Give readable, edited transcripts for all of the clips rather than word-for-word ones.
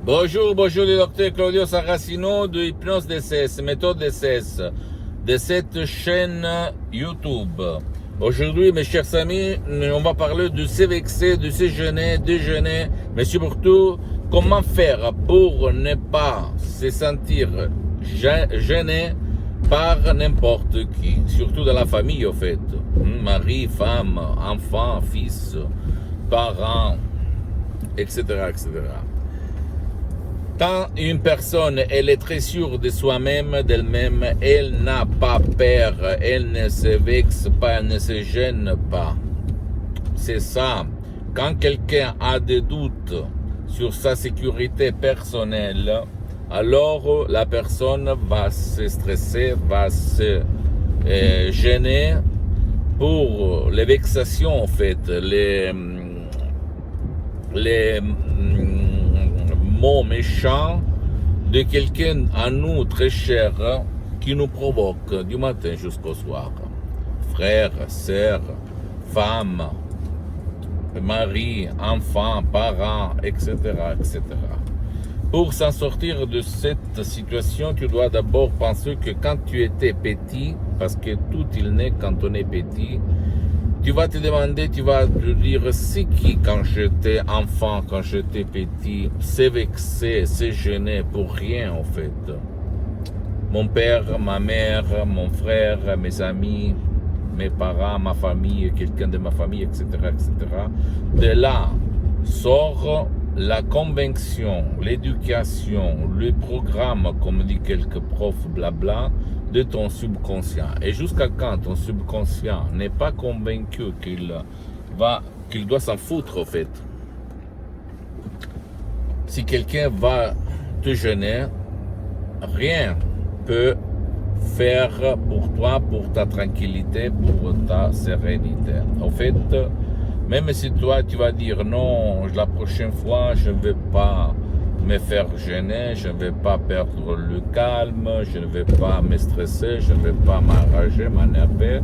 Bonjour, bonjour le docteur Claudio Saracino de Hypnose DCS, méthode DCS, de cette chaîne YouTube. Aujourd'hui, mes chers amis, on va parler de s'évexer, de se gêner, déjeuner, mais surtout, comment faire pour ne pas se sentir gêné par n'importe qui, surtout dans la famille, en fait. Mari, femme, enfant, fils, parents, etc., etc. Quand une personne, elle est très sûre de soi-même, d'elle-même, elle n'a pas peur, elle ne se vexe pas, elle ne se gêne pas. C'est ça. Quand quelqu'un a des doutes sur sa sécurité personnelle, alors la personne va se stresser, va se gêner pour les vexations, en fait, les mots méchants de quelqu'un à nous très cher qui nous provoque du matin jusqu'au soir. Frères, sœurs, femmes, mari, enfants, parents, etc., etc. Pour s'en sortir de cette situation, tu dois d'abord penser que quand tu étais petit, parce que tout il naît quand on est petit, tu vas te demander, tu vas te dire, c'est qui quand j'étais enfant, quand j'étais petit, s'est vexé, s'est gêné pour rien en fait. Mon père, ma mère, mon frère, mes amis, mes parents, ma famille, quelqu'un de ma famille, etc., etc. De là sort la conviction, l'éducation, le programme, comme dit quelques profs, blabla, de ton subconscient. Et jusqu'à quand ton subconscient n'est pas convaincu qu'il doit s'en foutre, en fait. Si quelqu'un va te gêner, rien peut faire pour toi, pour ta tranquillité, pour ta sérénité. En fait, même si toi, tu vas dire non, la prochaine fois, je ne vais pas me faire gêner, je ne vais pas perdre le calme, je ne vais pas me stresser, je ne vais pas m'enrager, m'énerver.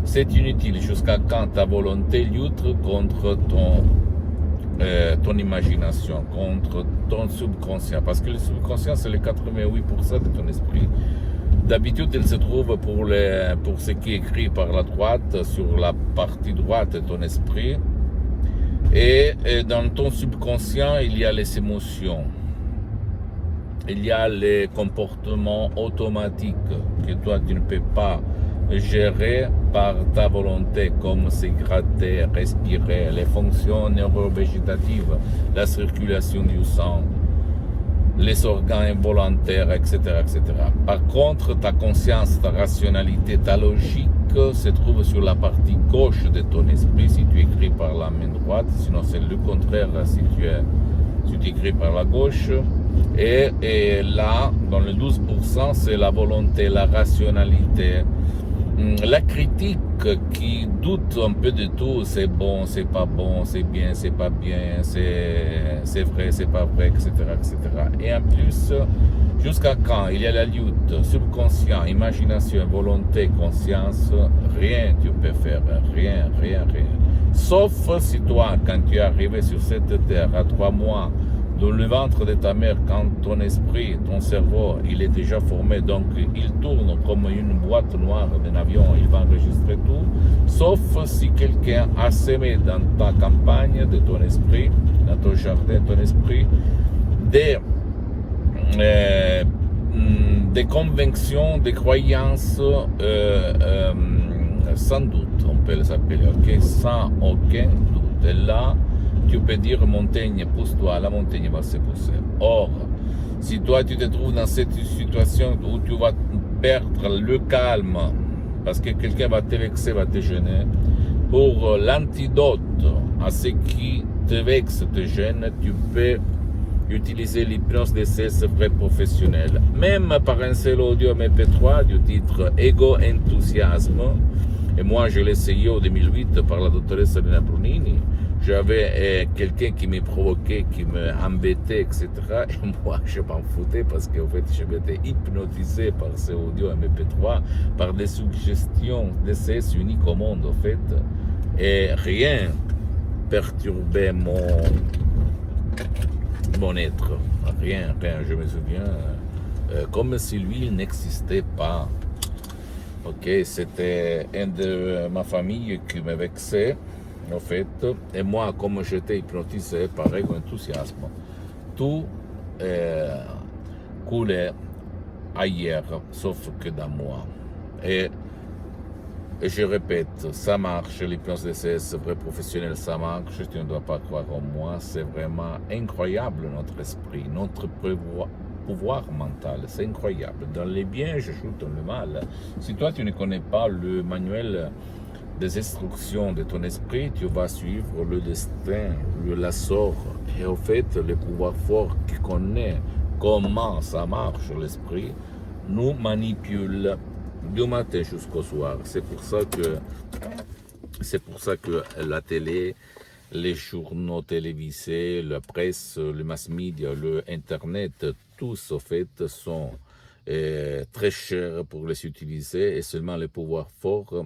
C'est inutile jusqu'à quand ta volonté lutte contre ton imagination, contre ton subconscient. Parce que le subconscient, c'est le 88% de ton esprit. D'habitude, il se trouve pour ce qui est écrit par la droite, sur la partie droite de ton esprit. Et dans ton subconscient, il y a les émotions. Il y a les comportements automatiques que toi, tu ne peux pas gérer par ta volonté, comme se gratter, respirer, les fonctions neurovégétatives, la circulation du sang, les organes involontaires, etc., etc. Par contre, ta conscience, ta rationalité, ta logique se trouve sur la partie gauche de ton esprit si tu écris par la main droite, sinon c'est le contraire si tu écris par la gauche. Et là, dans le 12%, c'est la volonté, la rationalité, la critique qui doute un peu de tout, c'est bon, c'est pas bon, c'est bien, c'est pas bien, c'est vrai, c'est pas vrai, etc., etc. Et en plus, jusqu'à quand il y a la lutte, subconscient, imagination, volonté, conscience, rien tu peux faire, rien. Sauf si toi, quand tu es arrivé sur cette terre à 3 mois, dans le ventre de ta mère, quand ton esprit, ton cerveau, il est déjà formé, donc il tourne comme une boîte noire d'un avion, il va enregistrer tout, sauf si quelqu'un a semé dans ta campagne de ton esprit, dans ton jardin de ton esprit, des convictions, des croyances, sans doute, on peut les appeler, ok, sans aucun doute. Et là, tu peux dire montagne, pousse-toi, la montagne va se pousser. Or, si toi tu te trouves dans cette situation où tu vas perdre le calme, parce que quelqu'un va te vexer, va te gêner, pour l'antidote à ce qui te vexe, te gêne, tu peux utiliser l'hypnose DCS vrai professionnel. Même par un seul audio MP3 du titre Ego Enthousiasme, et moi je l'ai essayé en 2008 par la doctoresse Elena Brunini. J'avais quelqu'un qui me provoquait, qui m'embêtait, etc. Et moi, je m'en foutais parce qu'en fait, je m'étais hypnotisé par ces audios MP3, par des suggestions DCS uniques au monde, en fait. Et rien perturbait mon être. Rien, rien. Je me souviens, comme si lui, il n'existait pas. Ok, c'était un de ma famille qui me vexait, en fait. Et moi, comme j'étais hypnotisé par enthousiasme, tout coulait ailleurs, sauf que dans moi. Et Et je répète, ça marche, l'hypnose DCS, vrai professionnel, ça marche, tu ne dois pas croire en moi, c'est vraiment incroyable notre esprit, notre pouvoir mental, c'est incroyable. Dans les biens, je joue dans le mal. Si toi tu ne connais pas le manuel des instructions de ton esprit, tu vas suivre le destin, la sort, et au fait, le pouvoir fort qui connaît comment ça marche l'esprit, nous manipule du matin jusqu'au soir. C'est pour ça que la télé, les journaux télévisés, la presse, le mass media, le internet, tous au fait sont très chers pour les utiliser et seulement les pouvoirs forts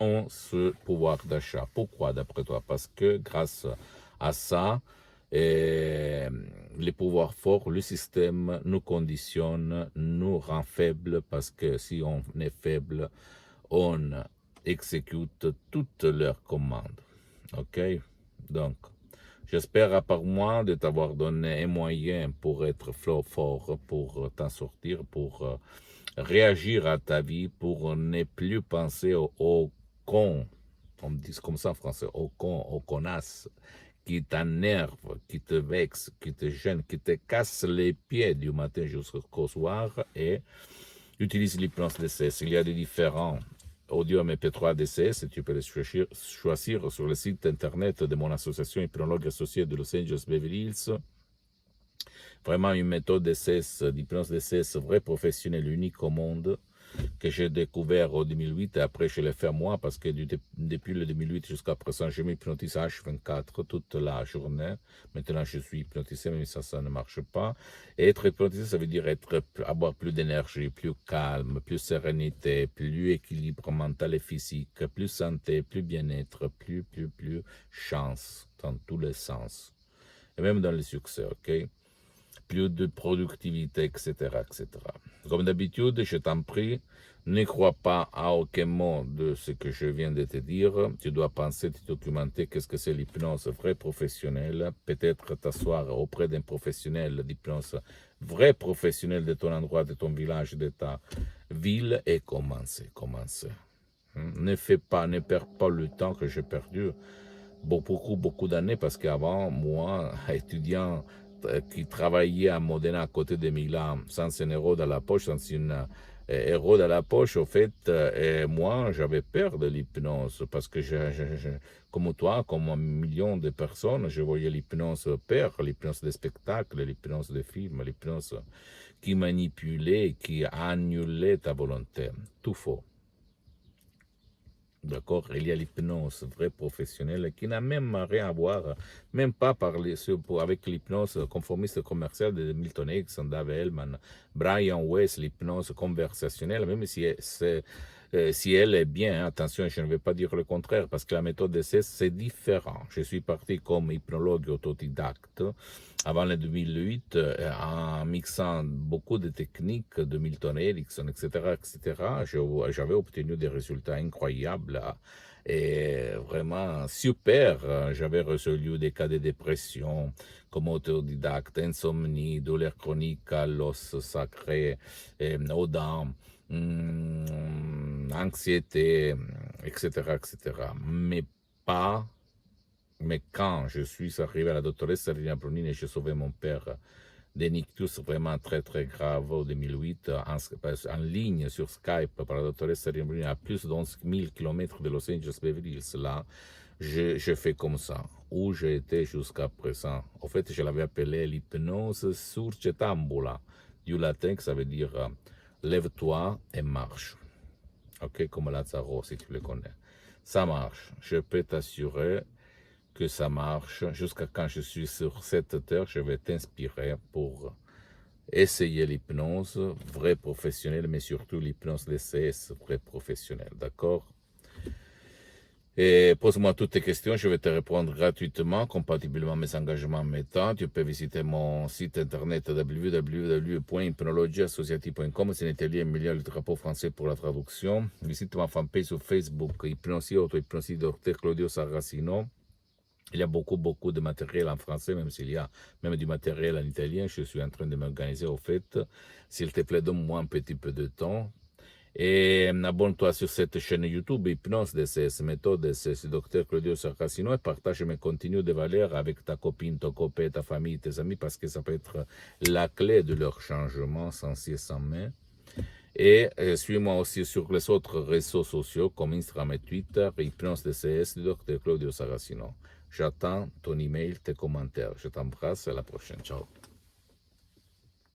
ont ce pouvoir d'achat. Pourquoi d'après toi? Parce que grâce à ça, les pouvoirs forts, le système nous conditionne, nous rend faibles parce que si on est faible, on exécute toutes leurs commandes. Ok? Donc, j'espère à part moi de t'avoir donné un moyen pour être fort, pour t'en sortir, pour réagir à ta vie, pour ne plus penser au con, on me dit comme ça en français, au con, au connasse, qui t'énerve, qui te vexe, qui te gêne, qui te casse les pieds du matin jusqu'au soir et utilise l'hypnose DCS. Il y a des différents audio MP3 DCS et tu peux les choisir sur le site internet de mon association hypnologue associée de Los Angeles Beverly Hills. Vraiment une méthode DCS, d'hypnose DCS vrai professionnel, unique au monde, que j'ai découvert en 2008 et après je l'ai fait moi parce que depuis le 2008 jusqu'à présent, je m'hypnotise H24 toute la journée. Maintenant, je suis hypnotisé, mais ça ne marche pas. Et être hypnotisé, ça veut dire avoir plus d'énergie, plus calme, plus sérénité, plus équilibre mental et physique, plus santé, plus bien-être, plus chance dans tous les sens. Et même dans le succès, ok? Plus de productivité, etc., etc. Comme d'habitude, je t'en prie, ne crois pas à aucun mot de ce que je viens de te dire. Tu dois penser, te documenter qu'est-ce que c'est l'hypnose vrai professionnelle. Peut-être t'asseoir auprès d'un professionnel d'hypnose vrai professionnel de ton endroit, de ton village, de ta ville et commencer. Ne perds pas le temps que j'ai perdu beaucoup d'années parce qu'avant, moi, étudiant qui travaillait à Modena à côté de Milan, sans un euro dans la poche, sans une euro dans la poche, au fait, moi, j'avais peur de l'hypnose parce que, comme toi, comme un million de personnes, je voyais l'hypnose peur, l'hypnose des spectacles, l'hypnose des films, l'hypnose qui manipulait, qui annulait ta volonté. Tout faux. D'accord, il y a l'hypnose vraie professionnelle qui n'a même rien à voir, même pas parler avec l'hypnose conformiste commerciale de Milton Erickson, Dave Hellman, Brian Weiss, l'hypnose conversationnelle, même si elle est bien, attention, je ne vais pas dire le contraire, parce que la méthode d'essai, c'est différent. Je suis parti comme hypnologue autodidacte avant le 2008, en mixant beaucoup de techniques de Milton Erickson, etc., j'avais obtenu des résultats incroyables et vraiment super. J'avais résolu des cas de dépression comme autodidacte, insomnie, douleur chronique à l'os sacré, aux dents, anxiété, etc. Mais quand je suis arrivé à la doctoresse Serena Brunini et j'ai sauvé mon père d'un ictus vraiment très grave en 2008 en ligne sur Skype par la doctoresse Serena Brunini à plus d'11 000 km de Los Angeles Beverly Hills, là, je fais comme ça, où j'ai été jusqu'à présent. En fait, je l'avais appelé l'hypnose surcetambula, du latin, que ça veut dire lève-toi et marche. Ok, comme Lazaro, si tu le connais. Ça marche, je peux t'assurer que ça marche. Jusqu'à quand je suis sur cette terre, je vais t'inspirer pour essayer l'hypnose vraie professionnelle, mais surtout l'hypnose DCS vraie professionnelle, d'accord? Et pose-moi toutes tes questions, je vais te répondre gratuitement, compatiblement à mes engagements en mes temps. Tu peux visiter mon site internet www.hypnologieassociative.com. C'est un atelier Emilia, le drapeau français pour la traduction. Visite ma fanpage sur Facebook, Hypnosie, auto-hypnosie, Dr Claudio Saracino. Il y a beaucoup de matériel en français, même s'il y a même du matériel en italien. Je suis en train de m'organiser au fait. S'il te plaît, donne-moi un petit peu de temps. Et abonne-toi sur cette chaîne YouTube, Hypnose DCS Méthode, c'est Dr Claudio Saracino, et partage mes contenus de valeur avec ta copine, ton copain, ta famille, tes amis, parce que ça peut être la clé de leur changement sans cesse sans main. Et suis-moi aussi sur les autres réseaux sociaux comme Instagram et Twitter, Hypnose DCS, Dr Claudio Saracino. J'attends ton email, tes commentaires. Je t'embrasse, à la prochaine. Ciao.